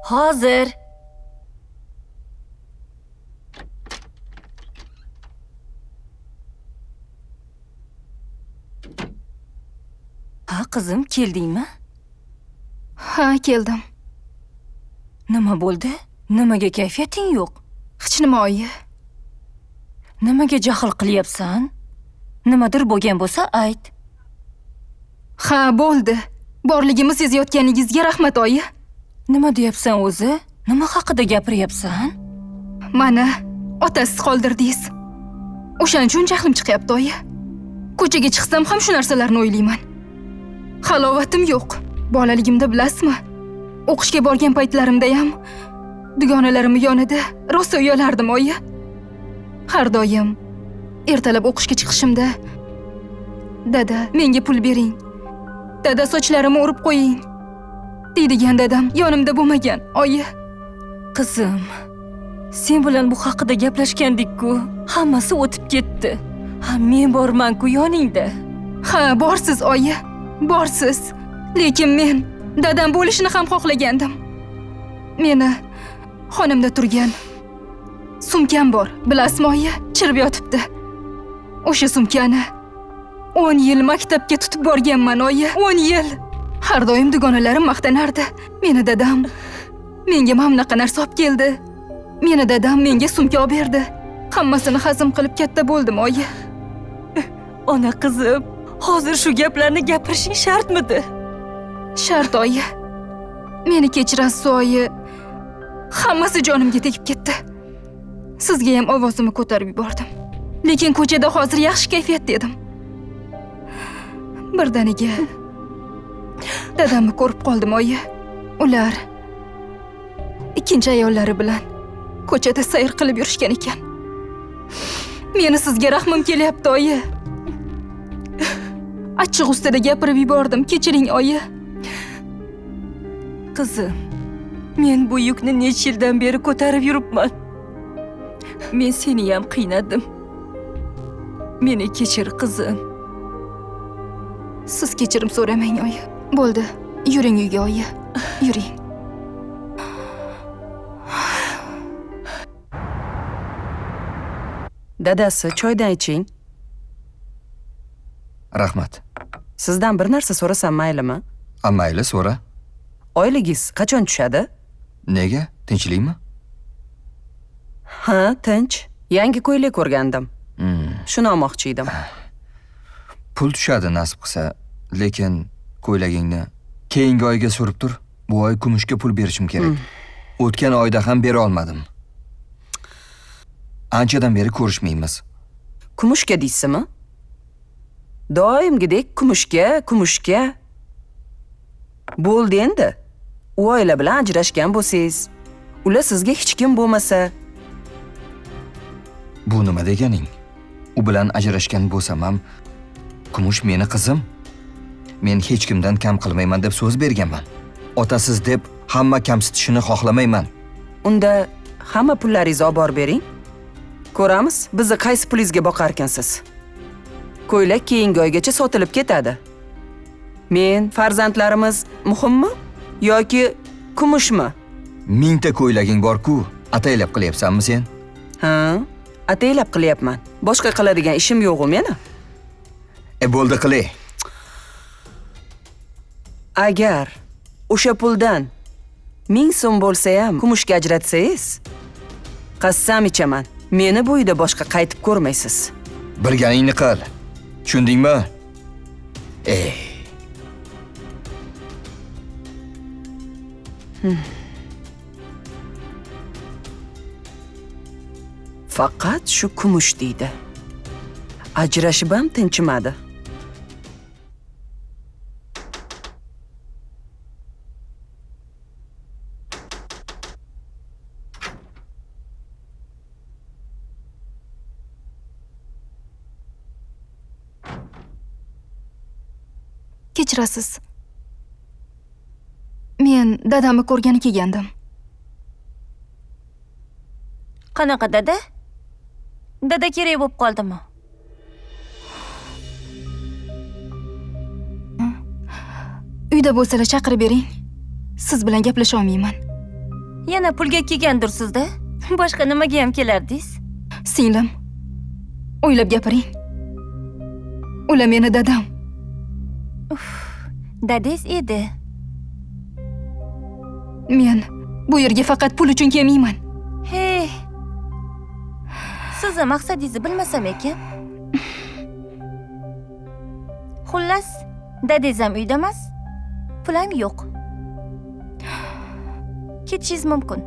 Hozir. Ha, qizim, keldingmi? Ha, keldim. Nima bo'ldi? Nimaga kayfiyating yo'q? Hech nima oyi. Nimaga jahl qilyapsan? Nimadir bo'lgan bo'lsa ayt. Ha, bo'ldi. Borligimni sezayotganingizga rahmat oyi. Nima deyapsan o'zi? Nima haqida gapiryapsan? Mana otasiz qoldirdingiz. O'shaning uchun jahlim chiqyapti oyi. Ko'chaga chiqsam ham shu narsalarni o'ylayman. Halovatim yo'q. Bolaligimda bilasizmi? O'qishga borgan paytlarimda ham dugonalarim yonida rosa uyalardim oyi. Har doim ertalab o'qishga chiqishimda dada, menga pul bering. Dada, sochlarimni o'rib qo'ying deydigan dadam yonimda bo'lmagan oyi. Qizim, sen bilan bu haqida gaplashgandik-ku. Hammasi o'tib ketdi. Ha, men borman-ku yoningda. Ha, borsiz oyi. Borsiz. Lekin men dadam bo'lishini ham xohlagandim. Meni xonamda turgan sumkam bor, bilasizmi oyi? Chirib yotibdi. O'sha sumkani 10 yil maktabga tutib borganman oyi. 10 yil. Har doim dugonalarim maqtanardi. Meni dadam menga mana bunaqa narsa olib keldi. Meni dadam menga sumka olib berdi. Hammasini hazm qilib katta bo'ldim oyi. Ona qizim, hozir shu gaplarni gapirishing shartmidi? Shart oyi. Meni kechirasiz oyi. Hammasi jonimga tegib ketdi. Sizga ham ovozimni ko'tarib yubordim. Lekin ko'chada hozir yaxshi kayfiyatda edim. Birdaniga dadamni ko'rib qoldim oyi. Ular ikkinchi ayollari bilan ko'chada sayr qilib yurishgan ekan. Meni sizga rahmim kelyapti oyi. Achchiq ustida gapirib yubordim. Kechiring oyi. Qizim, men bu yukni necha yildan beri ko'tarib yuribman. Men seni ham qiynadim. Meni kechir, qizim. Siz kechirim so'ramang oyi. Bo'ldi, yuring uyga oyi. Yuring. Dadasi, choydan iching. Rahmat. Sizdan bir narsa so'rasam maylimi? Mayli, so'ra. Oyligingiz qachon tushadi? Nega? Tinchlikmi? Ha, tinch. Yangi ko'ylak ko'rgandim. Shuni olmoqchi edim. Pul tushadi nasib qilsa, lekin ko'ylagingni keyingi oyga surib tur. Bu oy kumushga pul berishim kerak. O'tgan oyda ham bera olmadim. Anchadan beri ko'rishmaymiz. Kumushga deysizmi? Doimgidek kumushga. Bo'ldi endi. U oila bilan ajrashgan bo'lsangiz, ular sizga hech kim bo'lmasa. Bu nima deganing? U bilan ajrashgan bo'lsam ham, kumush meni qizim. Men hech kimdan kam qilmayman deb so'z berganman. Otasiz deb hamma kamsitishini xohlamayman. Unda hamma pullaringizni olib borib bering. Ko'ramiz, bizni qaysi pulingizga boqar ekansiz. Ko'ylak keyingi oygacha sotilib ketadi. Men, farzandlarimiz muhimmi yoki kumushmi? 1000 ta ko'ylaging bor-ku, ataylab qilyapsanmi sen? Ha, ataylab qilyapman. Boshqa qiladigan ishim yo'q-ku meni. Bo'ldi, qilay. Agar o'sha puldan 1000 so'm bo'lsa ham kumushga ajratsangiz, qassam ichaman, meni bu uyda boshqa qaytib ko'rmaysiz. Bilganingni qil. Tushundingmi? Faqat shu kumush deydi. Ajrashib ham tinchimadi. Kechirasiz. Men dadamni ko'rgani kelgandim. Qanaqa dada? Dada kerak bo'lib qoldimi? Uyda bo'lsalar chaqirib bering. Siz bilan gaplasha olmayman. Yana pulga kelgandirsizda. Boshqa nimaga ham kelardingiz? Singlim, o'ylab gapiring. Ular meni dadam. Dadingiz edi. Men bu yerga faqat pul uchun kelmayman. Hey. Sizni maqsadingizni bilmasam ekan. Xullas, dadingiz ham uyda emas, pul ham yo'q. Ketishingiz mumkin.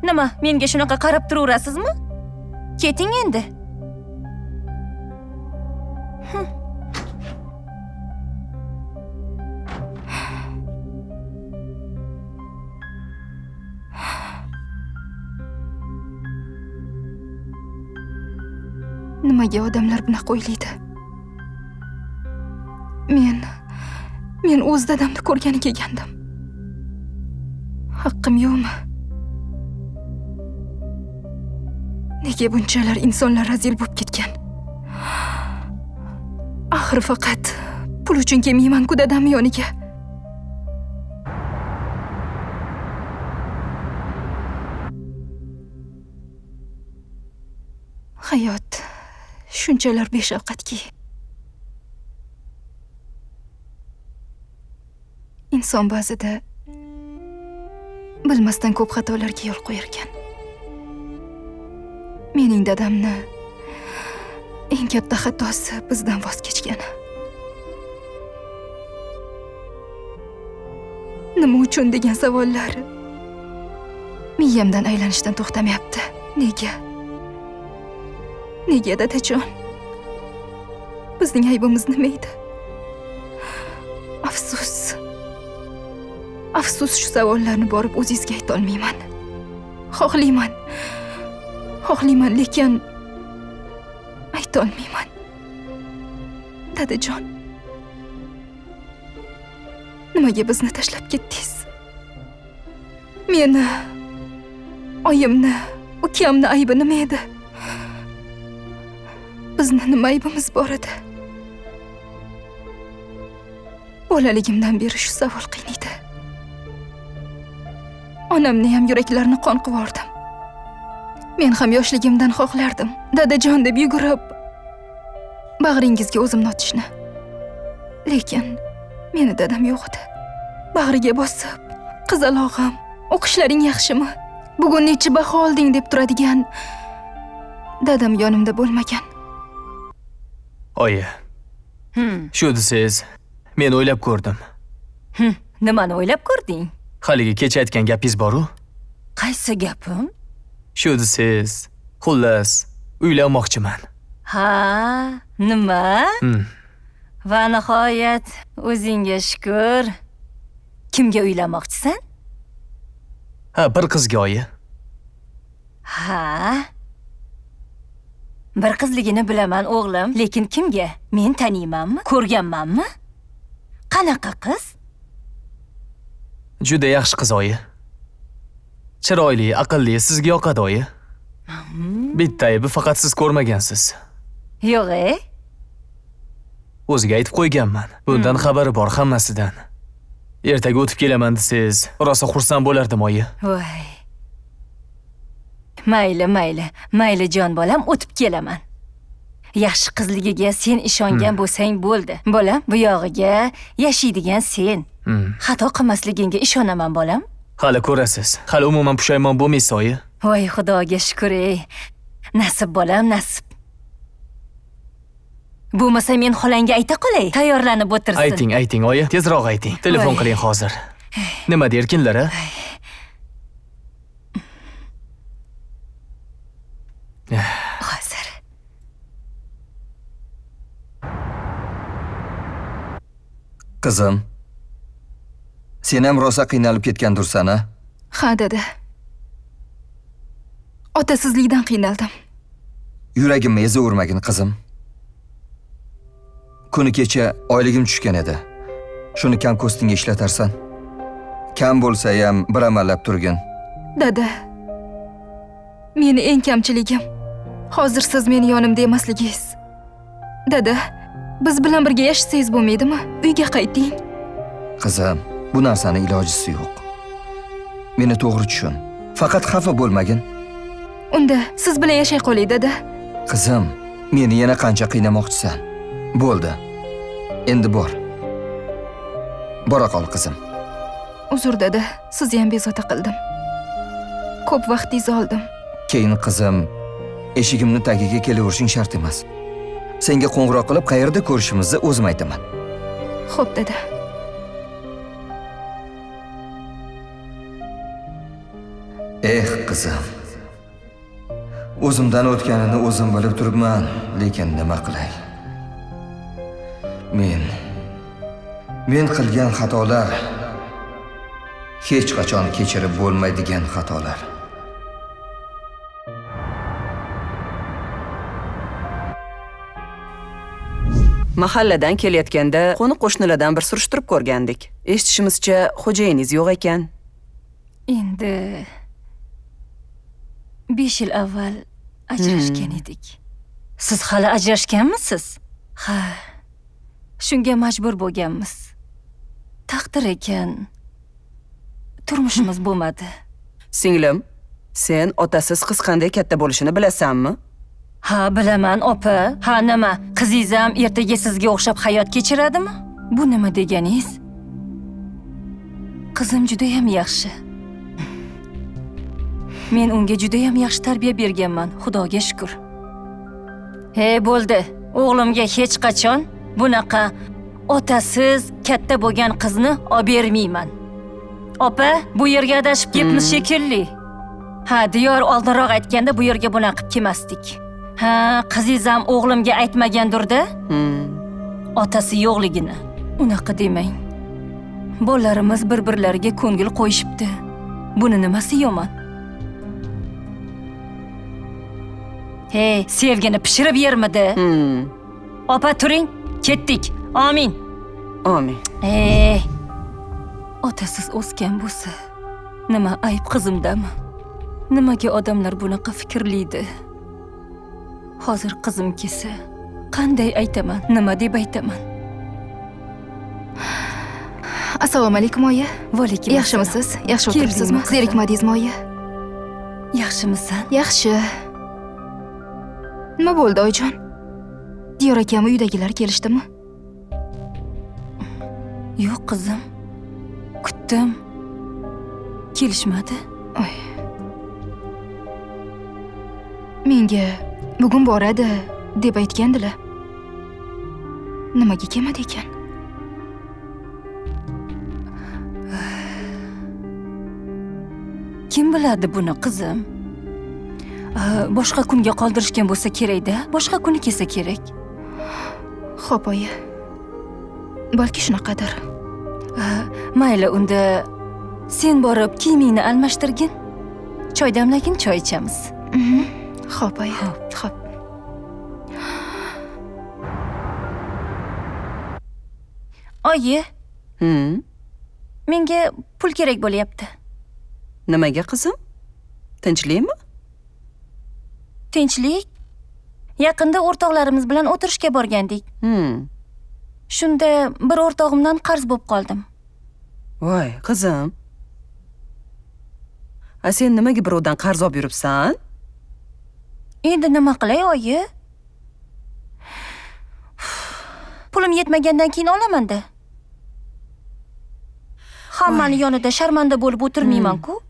Nima, menga shunaqa qarab turaverasizmi? Keting endi. Nimaga odamlar bunaqa o'ylaydi? Men o'z dadamni ko'rgani kelgandim. Haqqim yo'qmi? Nega bunchalar insonlar razil bo'lib ketgan? Axir faqat pul uchun kelmayman-ku dadamning yoniga. Hayot shunchalar beshafqatki. Inson ba'zida bilmasdan ko'p xatolarga yo'l qo'yar ekan. Mening dadamni eng katta xatosi bizdan voz kechgani. Nima uchun degan savollar miyamdan aylanishdan to'xtamayapti. Nega? Nega dadajon? Bizning aybimiz nima edi? Afsus. Afsus, shu savollarni borib o'zingizga ayta olmayman. Xohlayman, lekin ayta olmayman. Dadajon, nimaga bizni tashlab ketdingiz? Meni, oyimni, ukamni aybi nima edi? Bizni nima aybimiz bor edi? Bolaligimdan beri shu savol qiynaydi. Onamni ham yuraklarini qon qivordim. Men ham yoshligimdan xohlardim dadajon deb yugurib bag'ringizga o'zimni otishni. Lekin meni dadam yo'q edi. Bag'riga bosib, qizalog'im, o'qishlaring yaxshimi? Bugun nechi baho olding deb turadigan dadam yonimda bo'lmagan. Oyi. Shu desiz, men o'ylab ko'rdim. Nimani o'ylab ko'rding? Haligi kecha aytgan gapingiz bor-ku? Qaysi gapim? Shu desiz, xullas, uylanmoqchiman. Ha, nima? Va nihoyat o'zingga shukr. Kimga uylanmoqchisan? Ha, bir qizga oyi. Ha. Bir qizligini bilaman o'g'lim, lekin kimga? Men taniymanmi? Ko'rganmanmi? Qanaqa qiz? Juda yaxshi qiz oyi. Chiroyli, aqlli, sizga yoqadi oyi. Bitta aybi faqat siz ko'rmagansiz. Yo'q-e? O'ziga aytib qo'yganman. Bundan xabari bor hammasidan. Ertaga o'tib kelaman desiz, rosa xursand bo'lardim oyi. Voy. Mayli jon bolam, o'tib kelaman. Yaxshi qizligiga sen ishongan bo'lsang bo'ldi. Bolam, bu yog'iga yashaydigan sen. Xato qilmasligingga ishonaman bolam. Hali ko'rasiz. Hali umuman pushaymon bo'lmaysiz oyi. Voy, xudoga shukr. Nasib bolam, nasib. Bo'lmasa men xolangga ayta qolay, tayyorlanib o'tirsin. Ayting oyi, tezroq ayting. Telefon qiling hozir. Nima derkinlar, a? Hozir. Qizim, sen ham rosa qiynalib ketgandursan-a? Ha, dada. Otasizlikdan qiynaldim. Yuragimni ezavermagin qizim. Kuni kecha oyligim tushgan edi. Shuni kam ko'stinga ishlatarsan. Kam bo'lsa ham bir amallab turgin. Dada, meni eng kamchiligim hozir siz meni yonimda emasligingiz. Dada, biz bilan birga yashasangiz bo'lmaydimi? Uyga qayting. Qizim, bu narsani ilojisi yo'q. Meni to'g'ri tushun. Faqat xafa bo'lmagin. Unda siz bilan yashay qolay, dada. Qizim, meni yana qancha qiynamoqchisan? Bo'ldi. Endi bor. Bora qol, qizim. Uzr, dada. Sizni ham bezovta qildim. Ko'p vaqtingizni oldim. Keyin qizim, eshigimni tagiga kelaverishing shart emas. Senga qo'ng'iroq qilib, qayerda ko'rishimizni o'zim aytaman. Xo'p, dada. Qizim. O'zimdan o'tganini o'zim bilib turibman, lekin nima qilay? Men qilgan xatolar hech qachon kechirib bo'lmaydigan xatolar. Mahalladan kelayotganda qo'ni-qo'shnilardan bir surishtirib ko'rgandik. Eshitishimizcha, xo'jayiningiz yo'q ekan. Endi 5 yil avval ajrashgan edik. Siz hali ajrashganmisiz? Ha. Shunga majbur bo'lganmiz. Taqdir ekan. Turmushimiz bo'lmadi. Singlim, sen otasiz qiz qanday katta bo'lishini bilasanmi? Ha, bilaman, opa. Ha, nima? Qizingiz ham ertaga sizga o'xshab hayot kechiradimi? Bu nima deganingiz? Qizim juda ham yaxshi. Men unga juda ham yaxshi tarbiya berganman, Xudoga shukr. Bo'ldi. O'g'limga hech qachon bunaqa otasiz katta bo'lgan qizni olib bermayman. Opa, bu yerga adashib ketmiz shekilli. Ha, diyor oldinroq aytganda bu yerga bunaqa qilib kelmasdik. Ha, qizingiz ham o'g'limga aytmagandir-da? Otasi yo'qligini. Unaqa demang. Bolalarimiz bir-birlariga ko'ngil qo'yishibdi. Buni nimasi yomon? Sevgini pishirib yermidi? Opa, turing, ketdik. Amin. Amin. Otasiz o'sgan bo'lsa, nima ayb qizimdami? Nimaga odamlar bunaqa fikrlaydi? Hozir qizim kelsa, qanday aytaman? Nima deb aytaman? Assalomu alaykum, oyi. Va alaykum. Yaxshimisiz? Yaxshi o'tiribsizmi? Zerikmadingizmi, oyi? Yaxshimisan? Yaxshi. Nima bo'ldi, oyijon? Diyor akam uydagilar kelishdimi? Yo'q, qizim. Kutdim. Kelishmadi. Menga bugun boradi deb aytgandilar. Nimaga kelmadi ekan? Kim biladi buni, qizim? Boshqa kunga qoldirishgan bo'lsa kerak-da. Boshqa kuni kelsa kerak. Xo'p, oyi. Balki shunaqadir. Mayli, unda sen borib kiyimingni almashtirgin. Choy damlagin, choy ichamiz. Xo'p, oyi. Xo'p. Oyi. Menga pul kerak bo'lyapti. Nimaga, qizim? Tinchlikmi? Tinchlik? Yaqinda o'rtoqlarimiz bilan o'tirishga borgandik. Shunda bir o'rtog'imdan qarz bo'lib qoldim. Voy, qizim. Sen nimaga birovdan qarz olib yuribsan? Endi nima qilay, oyi? Pulim yetmagandan keyin olaman-da. Hammani yonida sharmanda bo'lib o'tirmayman-ku.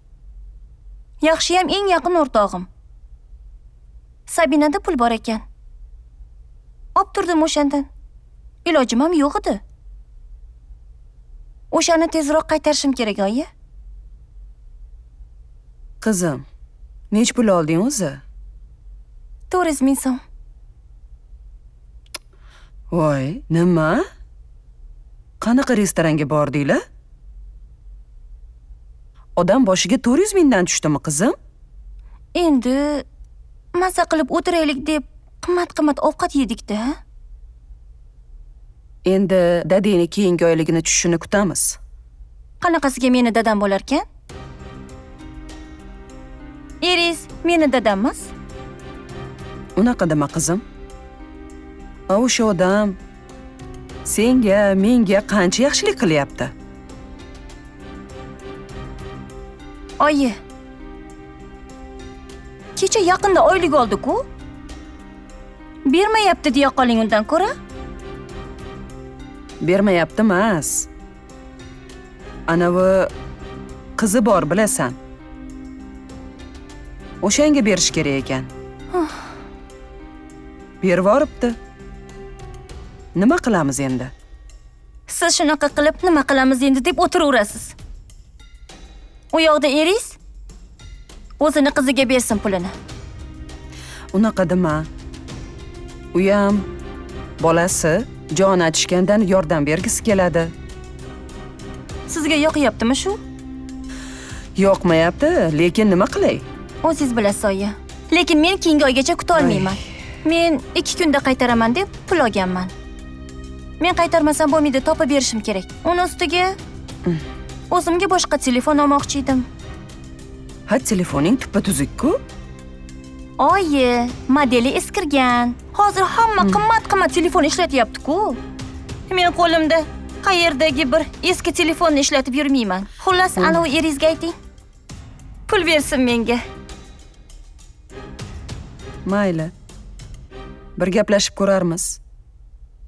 Yaxshiyam eng yaqin o'rtog'im. Sabinada pul bor ekan. Olib turdim o'shandan. Ilojim ham yo'q edi. O'shani tezroq qaytarishim kerak, oyi. Qizim, nech pul olding o'zi? 400 ming so'm. Voy, nima? Qanaqa restoranga bordinglar? Odam boshiga 400 mingdan tushdimi, qizim? Endi maza qilib o'tiraylik deb qimmat-qimmat ovqat yedik-da. Endi dadangni keyingi oyligini tushishini kutamiz. Qanaqasiga meni dadam bo'lar ekan? Eringiz meni dadammas? Unaqa dema, qizim. O'sha odam senga, menga qancha yaxshilik qilyapti. Oyi. Kecha yaqinda oylik oldi-ku. Bermayapti deya qoling undan ko'ra. Bermayapti emas. Anavi qizi bor bilasan. O'shanga berish kerak ekan. Berib yoribdi. Nima qilamiz endi? Siz shunaqa qilib nima qilamiz endi deb o'tiraverasiz. U yoqda eringiz o'zini qiziga bersin pulini. Unaqa dema. U ham bolasi jon achishgandan yordam bergisi keladi. Sizga yoqyaptimi shu? Yoqmayapti, lekin nima qilay? O'zingiz bilasiz, oyi. Lekin men keyingi oygacha kuta olmayman. Men 2 kunda qaytaraman deb pul olganman. Men qaytarmasam bo'lmaydi, topib berishim kerak. Uni ustiga o'zimga boshqa telefon olmoqchi edim. Ha, telefoning tuppa-tuzuk-ku. Oyi, modeli eskirgan. Hozir hamma qimmat-qimmat telefon ishlatyapti-ku. Men qo'limda qayerdagi bir eski telefonni ishlatib yurmayman. Xullas, ana u eringizga ayting. Pul bersin menga. Mayli. Bir gaplashib ko'rarmiz.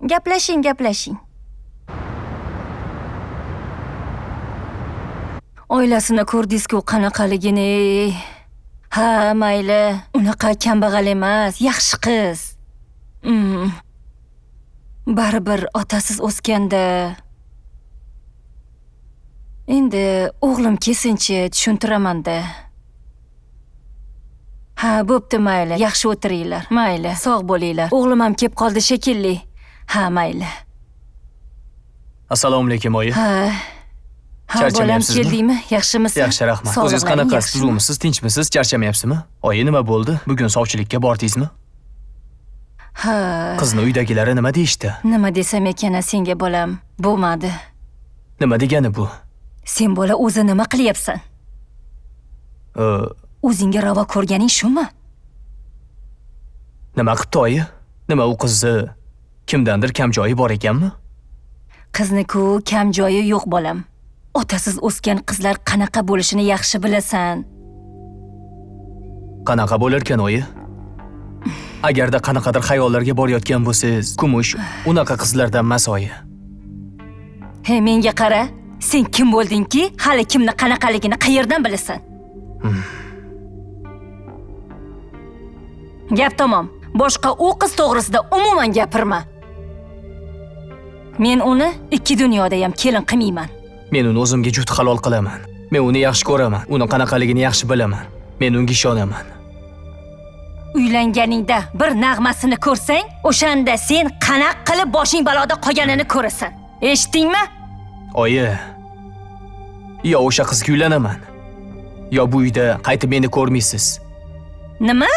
Gaplashing. Oilasini ko'rdingiz-ku qanaqaligini. Ha, mayli. Unaqa kambag'al emas, yaxshi qiz. Baribir otasiz o'sganda. Endi o'g'lim kelsinchi, tushuntiraman-da. Ha, bo'pti, mayli. Yaxshi o'tiringlar. Mayli, sog' bo'linglar. O'g'lim ham kelib qoldi shekilli. Ha, mayli. Assalomu alaykum, oyi. Ha, bolam Charchamayapsizmi? keldingmi? Yaxshimisiz? Yaxshi, rahmat. Sog'lig'ing O'zingiz qanaqasiz? yaxshimi? Tuzukmisiz, tinchmisiz? Charchamayapsizmi? Oyi, nima bo'ldi? Bugun sovchilikka bordingizmi? Ha. Qizni uydagilari nima deyishdi? Nima desam ekan senga bolam? Bo'lmadi. Nima degani bu? Sen bola o'zi nima qilyapsan? O'zingga ravo ko'rganing shumi? Nima qilibdi oyi? Nima u qizni kimdandir kam joyi bor ekanmi? Qizni-ku kam joyi yo'q bolam. Otasiz o'sgan qizlar qanaqa bo'lishini yaxshi bilasan. Qanaqa bo'larkan oyi? Agarda qanaqadir xayollarga borayotgan bo'lsangiz, kumush unaqa qizlardan emas oyi. Hey, menga qara. Sen kim bo'ldingki, hali kimni qanaqaligini qayerdan bilasan? Gap tamom. Boshqa u qiz to'g'risida umuman gapirma. Men uni 2 dunyoda ham kelin qilmayman. Men uni o'zimga juft halol qilaman. Men uni yaxshi ko'raman. Uni qanaqaligini yaxshi bilaman. Men unga ishonaman. Uylanganingda bir nag'masini ko'rsang, o'shanda sen qanaq qilib boshing baloda qolganini ko'rasan. Eshitdingmi? Oyi, yo o'sha qizga uylanaman, yo bu uyda qaytib meni ko'rmaysiz. Nima?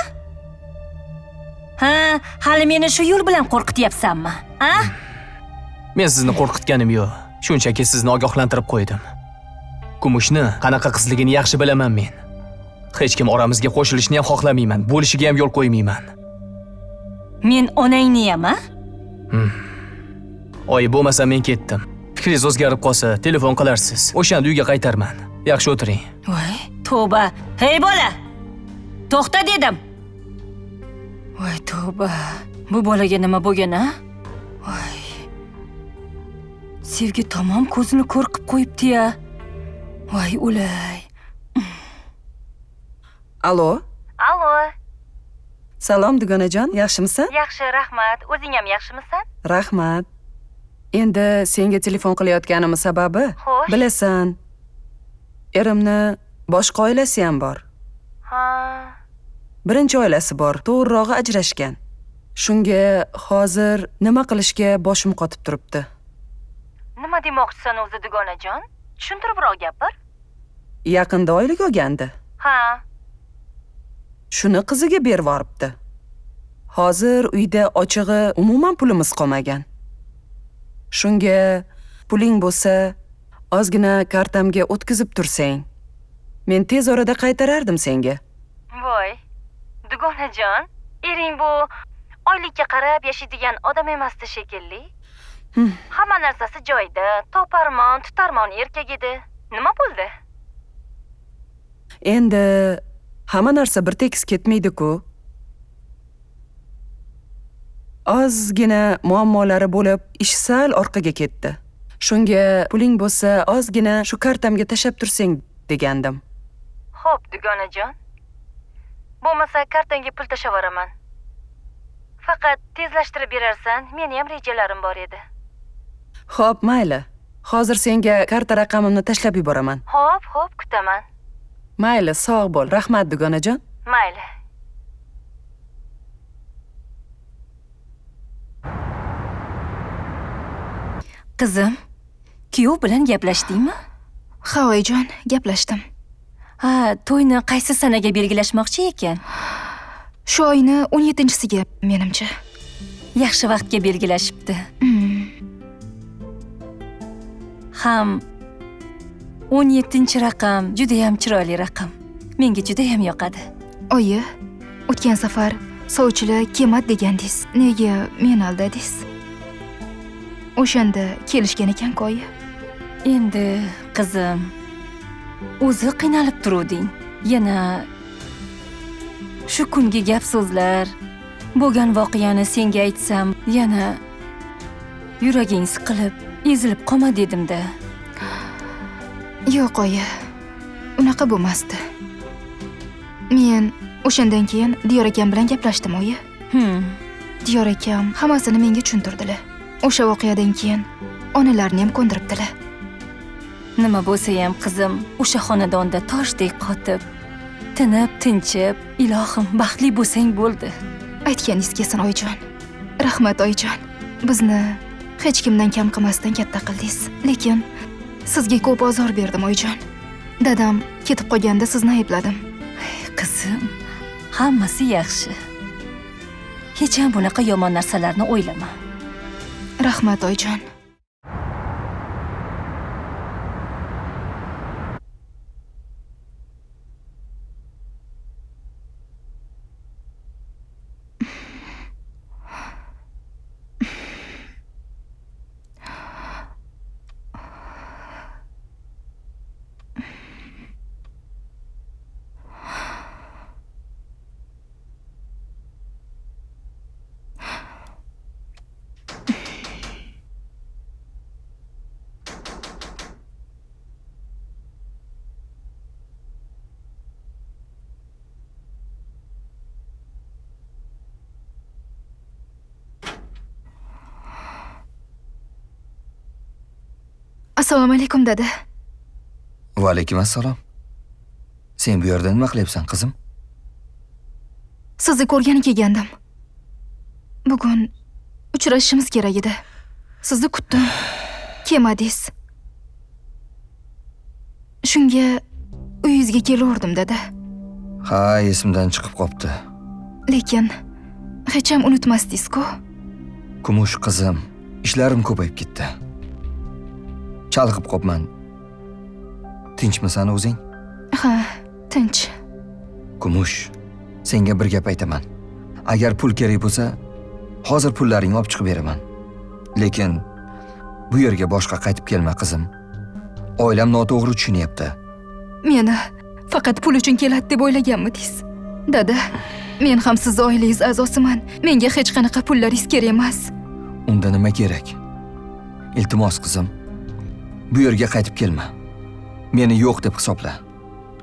Ha, hali meni shu yo'l bilan qo'rqityapsanmi? Ha? Men sizni qo'rqitganim yo'q. Shunchaki sizni ogohlantirib qo'ydim. Kumushni qanaqa qizligini yaxshi bilaman men. Hech kim oramizga qo'shilishni ham xohlamayman, bo'lishiga ham yo'l qo'ymayman. Men onangni ham, ha? Oyi, bo'lmasa men ketdim. Fikringiz o'zgarib qolsa, telefon qilarsiz. O'shanda uyga qaytarman. Yaxshi o'tiring. Voy, tavba. Hey bola. To'xta dedim. Voy, tavba. Bu bolaga nima bo'lgan, ha? Voy. Sevgi tamom ko'zini ko'r qilib qo'yibdi-ya. Voy, o'lay. Alo? Allo. Salom dugonajon, yaxshimisan? Yaxshi, rahmat. O'zing ham yaxshimisan? Rahmat. Endi senga telefon qilayotganim sababi, Xo'sh. bilasan, erimni boshqa oilasi ham bor. Ha. Birinchi oilasi bor, to'g'rirog'i ajrashgan. Shunga hozir nima qilishga boshim qotib turibdi. Nima demoqchisan o'zi dugonajon? Tushuntiribroq gapir. Yaqinda oylik olgandi. Ha. Shuni qiziga berib yoribdi. Hozir uyda ochig'i umuman pulimiz qolmagan. Shunga puling bo'lsa, ozgina kartamga o'tkazib tursang, men tez orada qaytarardim senga. Voy, dugonajon, ering bu oylikka qarab yashaydigan odam emasdi shekilli. Hamma narsasi joyida, toparmon, tutarmon erkak edi. Nima bo'ldi? Endi hamma narsa bir tekis ketmaydi-ku. Ozgina muammolari bo'lib, ish sal orqaga ketdi. Shunga puling bo'lsa, ozgina shu kartamga tashab tursang degandim. Xo'p, dugonajon. Bo'lmasa kartangga pul tashavaraman. Faqat tezlashtirib berarsan, meni ham rejalarim bor edi. Xo'p, mayli. Hozir senga karta raqamimni tashlab yuboraman. Xo'p, kutaman. Mayli, sog' bo'l. Rahmat dugonajon. Mayli. Qizim, kuyov bilan gaplashdingmi? Ha, oyijon, gaplashdim. Ha, to'yni qaysi sanaga belgilashmoqchi ekan? Shu oyni 17-siga, menimcha. Yaxshi vaqtga belgilashibdi. Ham 17-raqam juda ham chiroyli raqam. Menga juda ham yoqadi. Oyi, o'tgan safar sovchilar kelmadi degandingiz. Nega meni aldadingiz? O'shanda kelishgan ekan-ku, oyi. Endi qizim, o'zi qiynalib turuvding. Yana shu kungi gap so'zlar, bo'lgan voqeani senga aytsam, yana yuraging siqilib, ezilib qolma dedim-da. Yo'q, oyi. Unaqa bo'lmasdi. Men o'shandan keyin Diyor akam bilan gaplashdim, oyi. Diyor akam hammasini menga tushuntirdilar. O'sha voqeadan keyin onalarini ham ko'ndiribdilar. Nima bo'lsa ham qizim, o'sha xonadonda toshdek qotib, tinib, tinchib, ilohim, baxtli bo'lsang bo'ldi. Aytganingiz kelsin, oyijon. Rahmat, oyijon. Bizni hech kimdan kam qilmasdan katta qildingiz. Lekin sizga ko'p ozor berdim, oyijon. Dadam ketib qolganda sizni aybladim. Qizim, hammasi yaxshi. Hech ham bunaqa yomon narsalarni o'ylama. Rahmat, oyijon. Assalomu alaykum, dada. Va alaykum assalom. Sen bu yerda nima qilyapsan, qizim? Sizni ko'rgani kelgandim. Bugun uchrashishimiz kerak edi. Sizni kutdim. Kelmadingiz. Shunga uyingizga kelaverdim, dada. Ha, esimdan chiqib qopti. Lekin hech ham unutmasdingiz-ku. Kumush qizim, ishlarim ko'payib ketdi. Chalg'ib qopman. Tinchmisan o'zing? Ha, tinch. Kumush, senga bir gap aytaman. Agar pul kerak bo'lsa, hozir pullaringni olib chiqib beraman. Lekin bu yerga boshqa qaytib kelma, qizim. Oilam noto'g'ri tushunyapti. Meni faqat pul uchun keladi deb o'ylaganmidingiz? Dada, men ham siz oilangiz a'zosiman. Menga hech qanaqa pullaringiz kerak emas. Unda nima kerak? Iltimos, qizim. Bu yerga qaytib kelma. Meni yo'q deb hisobla.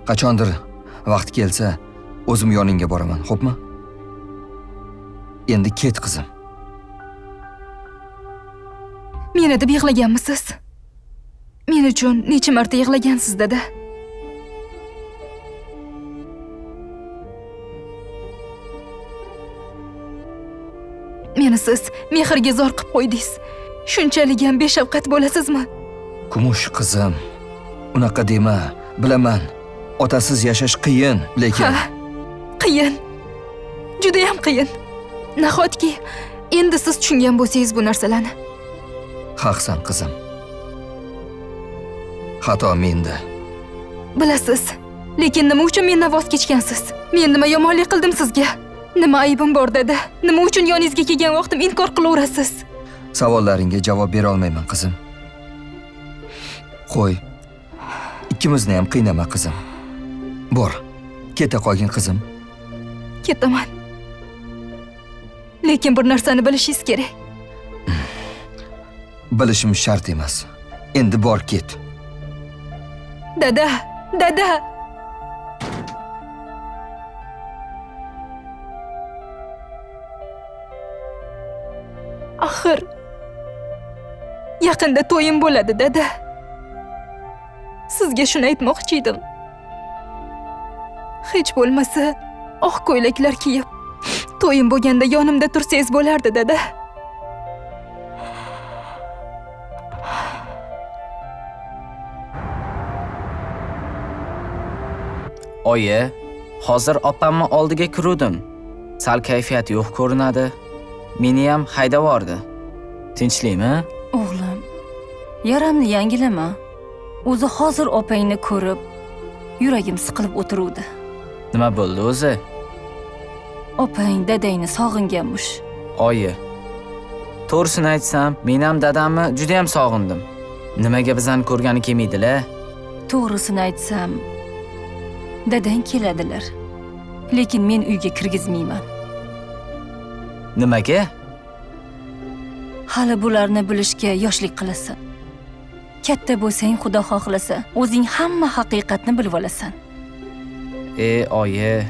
Qachondir vaqt kelsa, o'zim yoningga boraman, xo'pmi? Endi ket, qizim. Meni deb yig'laganmisiz? Men uchun necha marta yig'lagansiz, dada? Meni siz mehrga zor qilib qo'ydingiz. Shunchalik ham beshafqat bo'lasizmi? Kumush qizim, unaqa dema. Bilaman, otasiz yashash qiyin, lekin Ha, qiyin. Juda ham qiyin. Nahotki endi siz tushungan bo'lsangiz bu narsalarni. haqsan, qizim. Xato menda. Bilasiz, lekin nima uchun mendan voz kechgansiz? Men nima yomonlik qildim sizga? Nima aybim bor, dada? Nima uchun yoningizga kelgan vaqtim inkor qilaverasiz? Savollaringga javob bera olmayman, qizim. Qo'y. Ikkimizni ham qiynama, qizim. Bor. Keta qolgin qizim. Ketaman. Lekin bir narsani bilishingiz kerak. Bilishim shart emas. Endi bor ket. Dada, dada. Axir yaqinda to'yim bo'ladi, dada. Sizga shuni aytmoqchi edim. Hech bo'lmasa oq ko'ylaklar kiyib, to'yim bo'lganda yonimda tursangiz bo'lardi, dada. Oyi, hozir opamni oldiga kiruvdim. Sal kayfiyat yo'q ko'rinadi. Meni ham haydab yubordi. Tinchlikmi? O'g'lim, yaramni yangilama. O'zi hozir opangni ko'rib, yuragim siqilib o'tiruvdi. Nima bo'ldi o'zi? Opang dadangni sog'inganmish. Oyi, to'g'risini aytsam, men ham dadamni juda ham sog'indim. Nimaga bizani ko'rgani kelmaydi-la? To'g'risini aytsam, dadang keladilar. Lekin men uyga kirgizmayman. Nimaga? Hali bularni bilishga yoshlik qilasan. Katta bo'lsang, Xudo xohlasa, o'zing hamma haqiqatni bilib olasan. Oyi.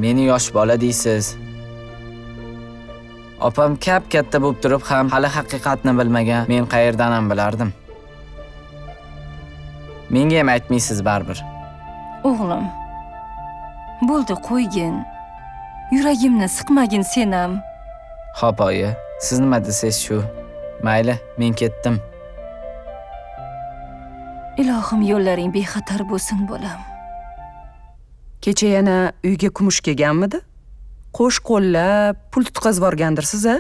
Meni yosh bola deysiz. Opam katta bo'lib turib ham hali haqiqatni bilmagan. Men qayerdan ham bilardim? Menga ham aytmaysiz baribir. O'g'lim, bo'ldi qo'ygin. Yuragimni siqmagin sen ham. Xo'p, oyi. Siz nima desangiz shu. Mayli, men ketdim. Ilohim yo'llaring bexatar bo'lsin, bolam. Kecha yana uyga kumush kelganmidi? Qo'sh qo'llab pul tutqazib yuborgandirsiz, a?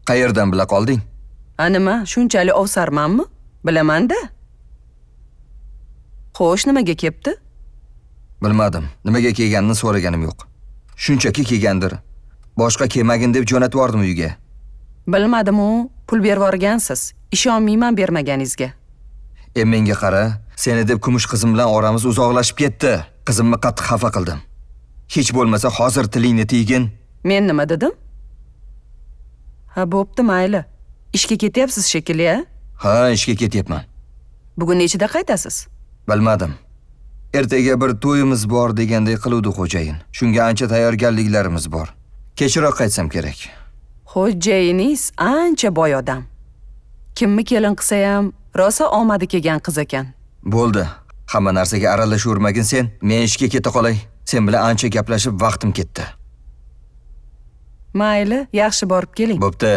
Qayerdan bila qolding? Nima, shunchalik ovsarmanmi? Bilaman-da. Xo'sh, nimaga kelibdi? Bilmadim. Nimaga kelganini so'raganim yo'q. Shunchaki kelgandir. Boshqa kelmagin deb jo'natib yubordim uyga. Bilmadim-u, pul berib yuborgansiz. Ishonmayman bermaganingizga. Menga qara, seni deb kumush qizim bilan oramiz uzoqlashib ketdi. Qizimni qattiq xafa qildim. Hech bo'lmasa hozir tilingni tiygin. Men nima dedim? Ha, bo'pti, mayli. Ishga ketyapsiz shekilli, a? Ha, ishga ketyapman. Bugun nechida qaytasiz? Bilmadim. Ertaga bir to'yimiz bor degandek qiluvdi xo'jayin. Shunga ancha tayyorgarliklarimiz bor. Kechroq qaytsam kerak. Xo'jayiningiz ancha boy odam. Kimni kelin qilsa ham rosa omadi kelgan qiz ekan. Bo'ldi. Hamma narsaga aralashavermagin sen. Men ishga keta qolay. Sen bilan ancha gaplashib vaqtim ketdi. Mayli, yaxshi borib keling. Bo'pti.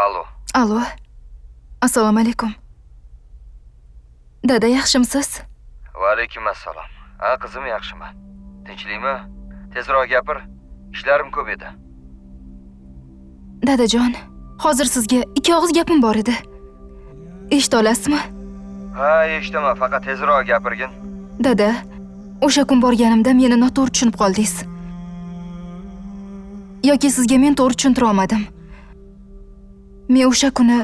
Alo. Alo. Assalomu alaykum. Dada, yaxshimisiz? Va alaykum assalom. Ha, qizim, yaxshiman. Tinchlikmi? Tezroq gapir. Ishlarim ko'p edi. Dadajon, hozir sizga ikki og'iz gapim bor edi. Eshita olasizmi? Ha, eshitaman, faqat tezroq gapirgin. Dada, o'sha kun borganimda meni noto'g'ri tushunib qoldingiz. Yoki sizga men to'g'ri tushuntira olmadim. Men o'sha kuni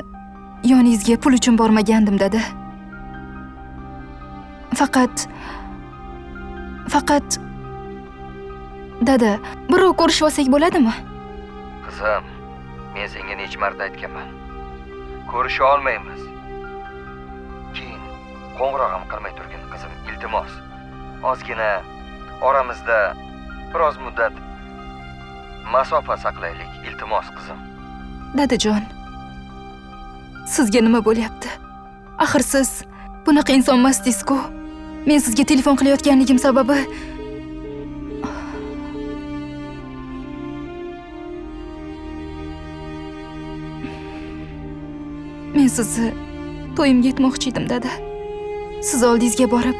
yoningizga pul uchun bormagandim, dada. Faqat dada, birov ko'rishib olsak bo'ladimi? Qizim, men senga necha marta aytganman. Ko'risha olmaymiz. Keyin qo'ng'iroq ham qilmay turgin, qizim, iltimos. Ozgina oramizda biroz muddat masofa saqlaylik, iltimos, qizim. Dadajon, sizga nima bo'lyapti? Axir siz bunaqa inson emasdingiz-ku. Men sizga telefon qilayotganligim sababi men sizni to'yimga yetmoqchi edim, dada. Siz oldingizga borib,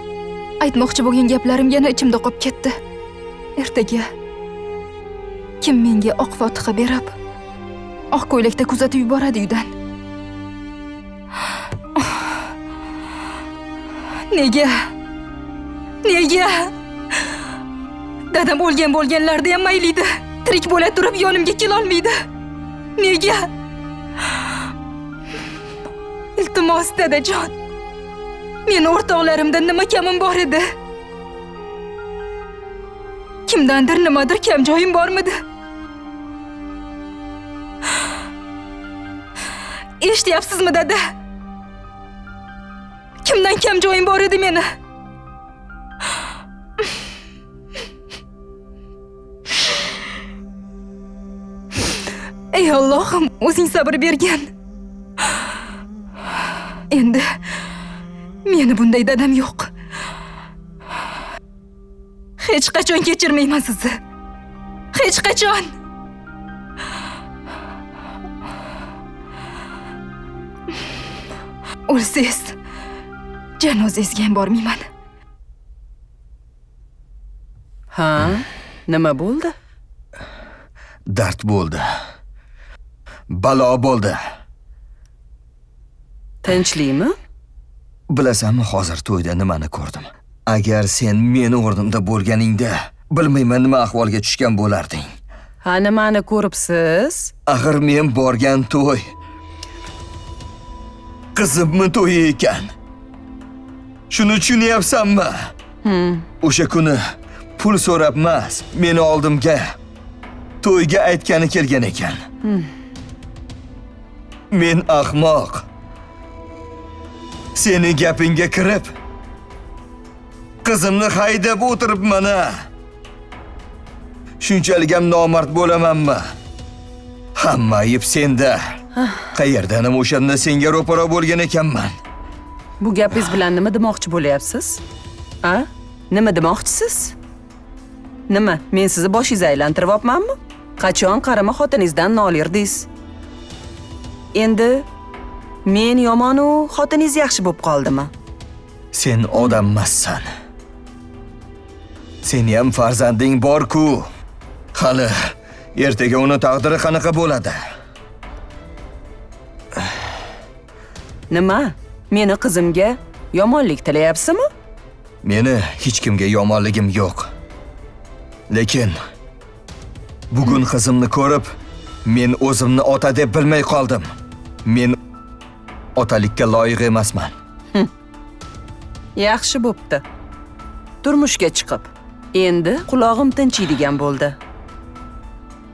aytmoqchi bo'lgan gaplarim yana ichimda qolib ketdi. Ertaga kim menga oq fotiha berib, oq ko'ylakda kuzatib yuboradi uydan? Nega? Dadam bo'lganlarda ham mayliydi. Tirik bo'la turib yonimga kelolmaydi. Nega? Iltimos dadajon. Meni o'rtoqlarimdan nima kamim bor edi? Kimdandir nimadir kam joyim bormidi? Eshityapsizmi dada? Kimdan kam joyim bor edi meni? Ey Allohim, o'zing sabr bergin. Endi meni bunday dadam yo'q. Hech qachon kechirmayman sizni. Hech qachon. O'lsangiz, janozangizga ham bormayman. Ha, nima bo'ldi? Dard bo'ldi. Balo bo'ldi. Tinchlikmi? Bilasanmi, hozir to'yda nimani ko'rdim? Agar sen meni o'rnimda bo'lganingda, bilmayman nima ahvolga tushgan bo'larding. Ha, nimani ko'ribsiz? Axir men borgan to'y qizimni to'yi ekan. Shuni tushunyapsanmi? O'sha kuni pul so'rab emas, meni oldimga to'yga aytgani kelgan ekan. Men ahmoq. Seni gapingga kirib, qizimni haydab o'tiribman. Shunchalik ham nomard bo'lamanmi? Hamma ayb senda. Qayerdanim o'shanda senga ro'para bo'lgan ekanman. Bu gapingiz bilan nima demoqchi bo'lyapsiz? A? Nima demoqchisiz? Nima, men sizni boshingizni aylantiryapmanmi? Qachon qarama xotiningizdan nolirdingiz? Endi men yomon u xotiningiz yaxshi bo'lib qoldimi? Sen odam emassan. Seni ham farzanding bor-ku. Hali ertaga uni taqdiri qanaqa bo'ladi? Nima? Meni qizimga yomonlik tilayapsizmi? Meni hech kimga yomonligim yo'q. Lekin bugun qizimni ko'rib, men o'zimni ota deb bilmay qoldim. Men otalikka loyiq emasman. Yaxshi bo'pti. Turmushga chiqib, endi qulog'im tinchiydigan bo'ldi.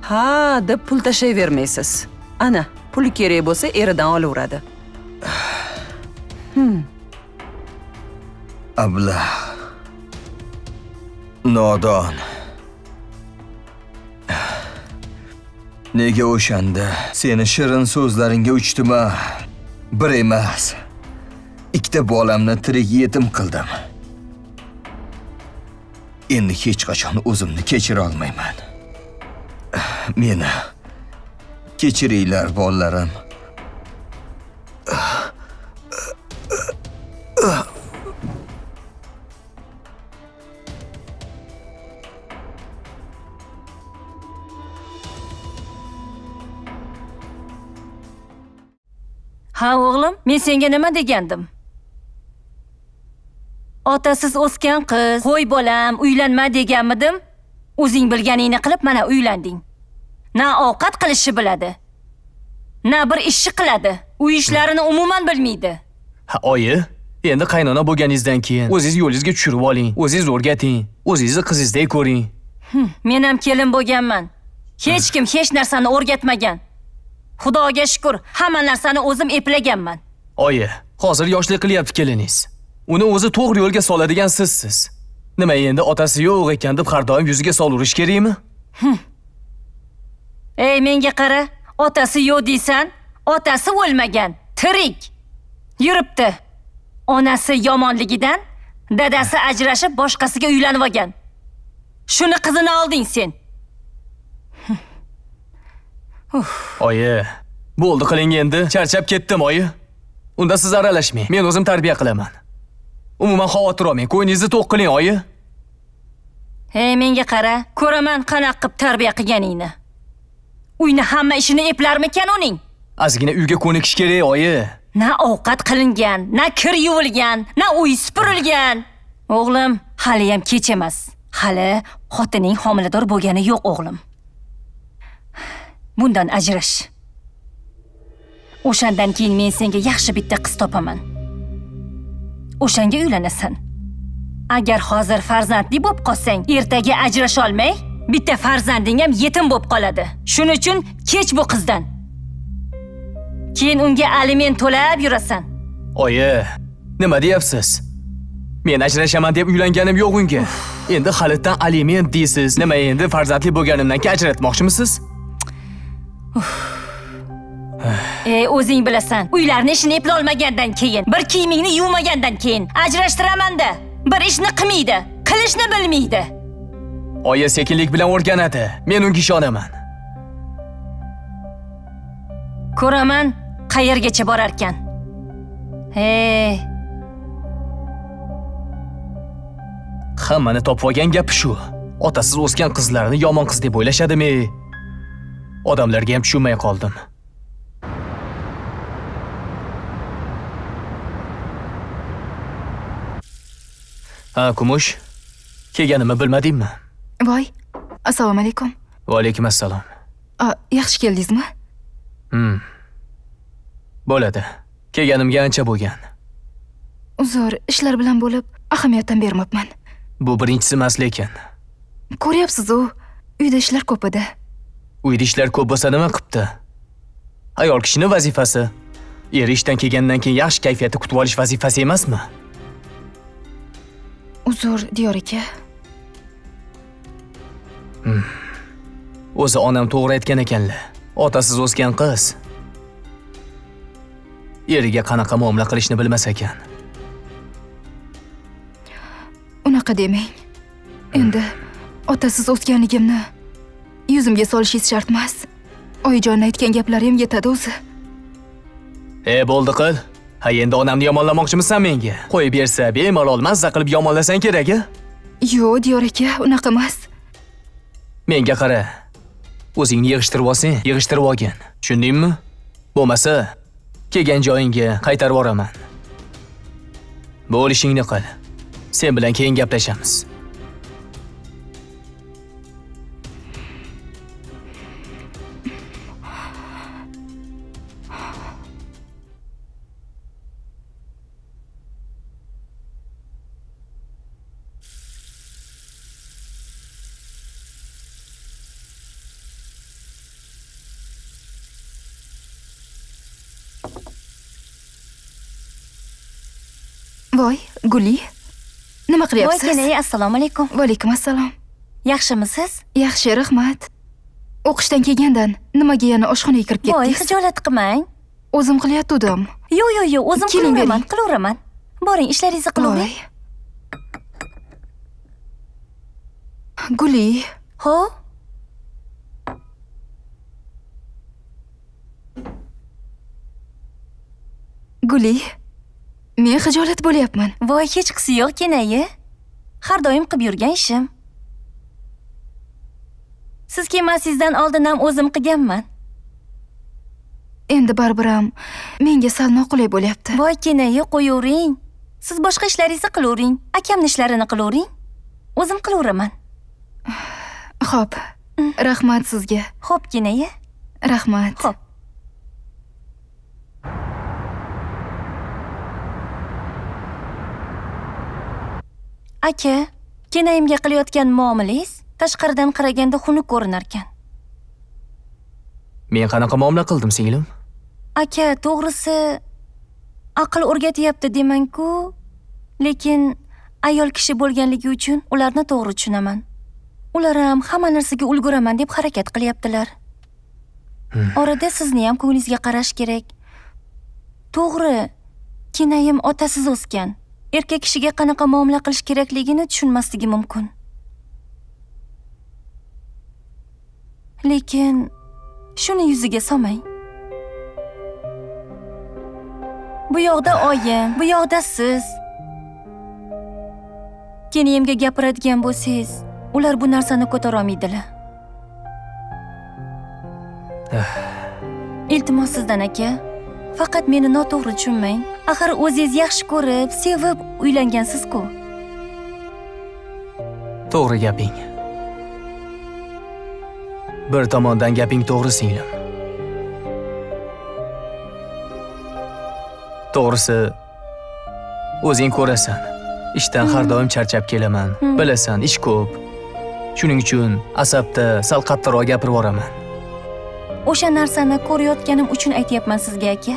Ha, deb pul tashlayvermaysiz. Ana, pul kerak bo'lsa eridan olaveradi. Ablah. Nodon. Nega o'shanda seni shirin so'zlaringga uchdim-a? Bir emas, ikkita bolamni tirik yetim qildim. Endi hech qachon o'zimni kechira olmayman. Meni kechiringlar, bolalarim. Ha o'g'lim, men senga nima degandim? Otasiz o'sgan qiz, qo'y bolam, uylanma deganmidim? O'zing bilganingni qilib mana uylanding. Na ovqat qilishni biladi, na bir ishni qiladi. Uy ishlarini umuman bilmaydi. Ha, oyi, endi qaynona bo'lganingizdan keyin o'zingiz yo'lingizga tushirib oling, o'zingiz o'rgating, o'zingizni qizingizdek ko'ring. Men ham kelin bo'lganman. Hech kim hech narsani o'rgatmagan. Xudoga shukr, hamma narsani o'zim eplaganman. Oyi, hozir yoshlik qilyapti keliningiz. Uni o'zi to'g'ri yo'lga soladigan sizsiz. Nima endi otasi yo'q ekan deb har doim yuziga solurish kerakmi? Ey, menga qara, otasi yo'q deysan, otasi o'lmagan, tirik. Yuribdi. Onasi yomonligidan dadasi ajrashib boshqasiga uylanib olgan. Shuni qizini olding sen. Oyi, bo'ldi qiling endi. Charchab ketdim, oyi. Unda siz aralashmang. Men o'zim tarbiya qilaman. Umuman xavotir olmang. Qo'yingizni to'q qiling, oyi. Hey, menga qara, ko'raman qanaqa qilib tarbiya qilganingni. Uyni hamma ishini eplarmikan uning? Ozgina uyga ko'nikish kerak, oyi. Na ovqat qilingan, na kir yuvilgan, na uy supurilgan. O'g'lim, hali ham kech emas. Hali xotining homilador bo'lgani yo'q o'g'lim. Bundan ajrash. O'shandan keyin men senga yaxshi bitta qiz topaman. O'shanga uylanasan. Agar hozir farzandli bo'lib qolsang, ertaga ajrasha olmay, bitta farzanding ham yetim bo'lib qoladi. Shuning uchun kech bu qizdan. Keyin unga aliment to'lab yurasan. Oyi, nima deyapsiz? Men ajrashaman deb uylanganim yo'q unga. Endi halitdan aliment deysiz. Nima endi farzandli bo'lganimdan keyin ajratmoqchimisiz? O'zing bilasan. Uylarni ishini eplay olmagandan keyin, bir kiyimingni yuvmagandan keyin ajrashtiraman-da. Bir ishni qilmaydi, qilishni bilmaydi. Oyi sekinlik bilan o'rganadi. Men unga ishonaman. Ko'raman, qayergacha borar ekan. Hammani topib olgan gapi shu. Otasiz o'sgan qizlarni yomon qiz deb o'ylashadimi? Odamlarga ham tushunmay qoldim. Ha, Kumush. Kelganimni bilmadingmi? Voy, assalomu alaykum. Va alaykum assalom. Yaxshi keldingizmi? Bo'ladi. Kelganimga ancha bo'lgan. Uzr, ishlar bilan bo'lib, ahamiyatdan bermabman. Bu birinchisi emas lekin. Ko'ryapsiz-ku, uyda ishlar ko'p edi. Uyda ishlar ko'p bo'lsa nima qilibdi? Ayol kishining vazifasi. Er ishdan kelgandan keyin yaxshi kayfiyatda kutib olish vazifasi emasmi? Uzr, Diyor aka. O'zi onam to'g'ri aytgan ekanlar. Otasiz o'sgan qiz eriga qanaqa muomala qilishni bilmas ekan. Unaqa demang. Endi otasiz o'sganligimni yuzimga solishingiz shart emas. Oyijon aytgan gaplari ham yetadi o'zi. Bo'ldi qil. Ha, endi onamni yomonlamoqchimisan menga? Qo'yib bersa, bemalol mazza qilib yomonlasang kerak-a? Yo'q, Diyor aka, unaqa emas. Menga qara. O'zingni yig'ishtirib olsang, yig'ishtirib olgin. Tushundingmi? Bo'lmasa, kelgan joyingga qaytarib yuboraman. Bo'lishingni qil. Sen bilan keyin gaplashamiz. Voy, Guli. Nima qilyapsiz? Voy, kenay, assalomu alaykum. Va alaykum assalom. Yaxshimisiz? Yaxshi, rahmat. O'qishdan kelgandan nimaga yana oshxonaga kirib Voy, ketdingiz? xijolat qilmang. O'zim qilyotgandim. Yo'q, o'zim Keling, bering. qilaveraman. Boring, ishlaringizni qilavering. Guli, Ho? Guli. Men xijolat bo'lyapman. Voy, hech qisi yo'q, kenayi. Har doim qilib yurgan ishim. Siz kelmasingizdan oldin ham o'zim qilganman. Endi baribir ham menga sal noqulay bo'lyapti. Voy, kenayi, qo'yavering. Siz boshqa ishlaringizni qilavering. Akamning ishlarini qilavering. O'zim qilaveraman. Xo'p. Rahmat sizga. Xo'p, kenayi. Rahmat. Xo'p. Aka, kenayimga qilayotgan muomalangiz tashqaridan qaraganda xunuk ko'rinar ekan. Men qanaqa muomala qildim, singlim? Aka, to'g'risi aql o'rgatyapti demang-ku, lekin ayol kishi bo'lganligi uchun ularni to'g'ri tushunaman. Ular ham hamma narsaga ulguraman deb harakat qilyaptilar. Orada sizni ham ko'nglingizga qarash kerak. To'g'ri, kenayim otasiz o'sgan. Erkak kishiga qanaqa muomala qilish kerakligini tushunmasligi mumkin. Lekin shuni yuziga solmang. Bu yoqda oyim, bu yoqda siz. Kenayimga gapiradigan bo'lsangiz, ular bu narsani ko'tara olmaydilar. Iltimos sizdan aka, faqat meni noto'g'ri tushunmang. Axir o'zingiz yaxshi ko'rib, sevib uylangansiz-ku. To'g'ri gaping. Bir tomondan gaping to'g'ri singlim. To'g'risi, o'zing ko'rasan. Ishdan har doim charchab kelaman. Bilasan, ish ko'p. Shuning uchun asabda sal qattiqroq gapirib yuboraman. O'sha narsani ko'rayotganim uchun aytyapman sizga, aka.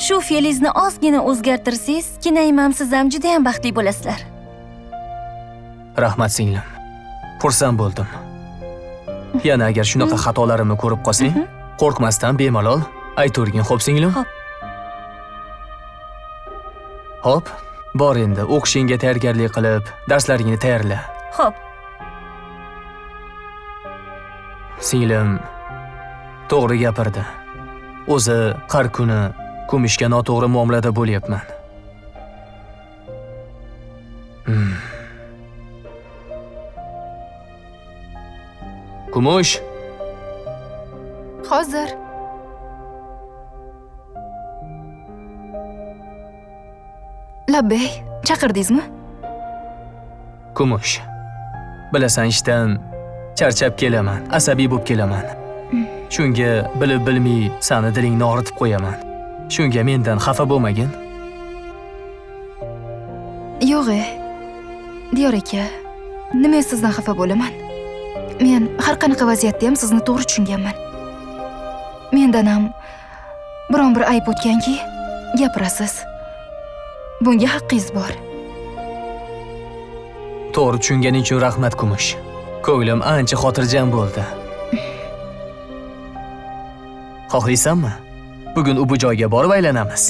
Shu fe'lingizni ozgina o'zgartirsangiz, kinayman siz ham juda ham baxtli bo'lasizlar. Rahmat singlim. Xursand bo'ldim. Yana agar shunaqa xatolarimni ko'rib qolsang, qo'rqmasdan bemalol aytavergin, xo'p singlim? Xo'p. Xo'p, bor endi o'qishingga tayyorgarlik qilib, darslaringni tayyorla. Xo'p. Singlim to'g'ri gapirdi. O'zi har kuni Kumushga noto'g'ri muomalada bo'lyapman. Kumush, Hozir. Labbay, chaqirdingizmi? Kumush. Bilasan, ishdan charchab kelaman, asabiy bo'lib kelaman. Shunga bilib bilmay seni dilingni og'ritib qo'yaman. Shunga mendan xafa bo'lmagin. Yo'q, Diyor aka. Nima sizdan xafa bo'laman? Men har qanaqa vaziyatda ham sizni to'g'ri tushunganman. Mendan ham biron bir ayb o'tganki, gapirasiz. Bunga haqqingiz bor. To'g'ri tushunganing uchun rahmat, Kumush. Ko'nglim ancha xotirjam bo'ldi. Xohlaysanmi? Bugun u bu joyga borib aylanamiz.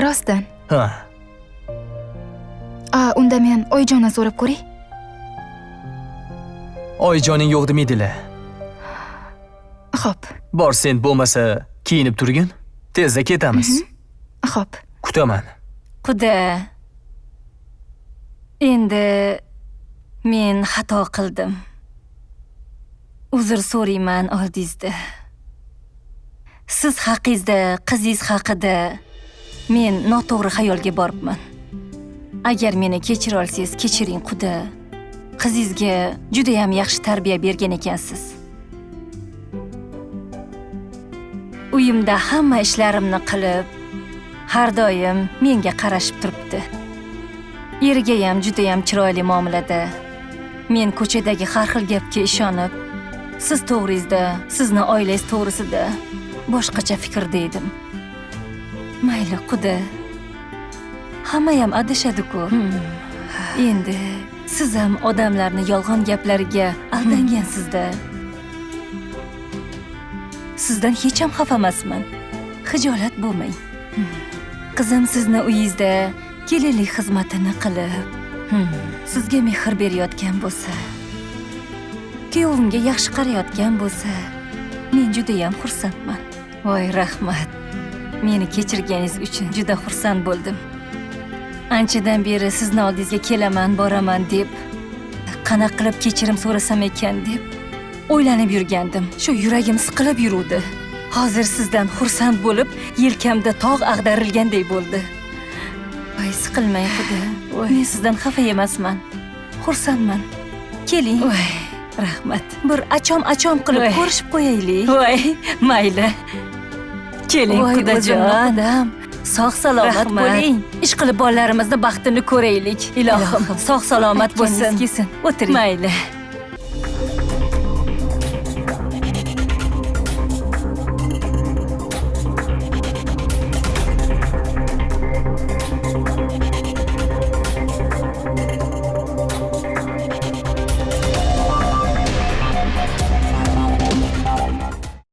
Rostdan. Ha. Unda men oyijondan so'rab ko'ray. Oyijoning yo'q demeydilar. Xo'p. Bor, sen bo'lmasa kiyinib turgin. Tezda ketamiz. Xo'p. Kutaman. Quda. Endi men xato qildim. Uzr so'rayman oldingizda. Siz haqingizda, qizingiz haqida men noto'g'ri xayolga boribman. Agar meni kechira olsangiz, kechiring Quda. Qizingizga juda ham yaxshi tarbiya bergan ekansiz. Uyimda hamma ishlarimni qilib, har doim menga qarashib turibdi. Eriga ham juda ham chiroyli muomalada. Men ko'chadagi har xil gapga ishonib, siz to'g'ringizda, sizni oilangiz to'g'risida boshqacha fikrda edim. Mayli, Quda. Hamma ham adashadi-ku. Endi siz ham odamlarni yolg'on gaplariga aldangansiz-da. Sizdan hech ham xafa emasman. Xijolat bo'lmang. Qizim sizni uyingizda kelinlik xizmatini qilib, sizga mehr berayotgan bo'lsa, kuyovimga yaxshi qarayotgan bo'lsa, men juda ham xursandman. Voy, rahmat. Meni kechirganingiz uchun juda xursand bo'ldim. Anchadan beri sizni oldingizga kelaman, boraman deb, qanaqa qilib kechirim so'rasam ekan deb o'ylanib yurgandim. Shu yuragim siqilib yuruvdi. Hozir sizdan xursand bo'lib, yelkamda tog' ag'darilgandek bo'ldi. Voy, siqilmang Xudo. Men sizdan xafa emasman. Xursandman. Keling. Voy, rahmat. Bir achom qilib ko'rishib qo'yaylik. Voy, mayli. Keling, Xudojon. Sog' salomat bo'ling. Ish qilib bolalarimizni baxtini ko'raylik. Ilohim, sog' salomat bo'lsin. O'tiring. Mayli.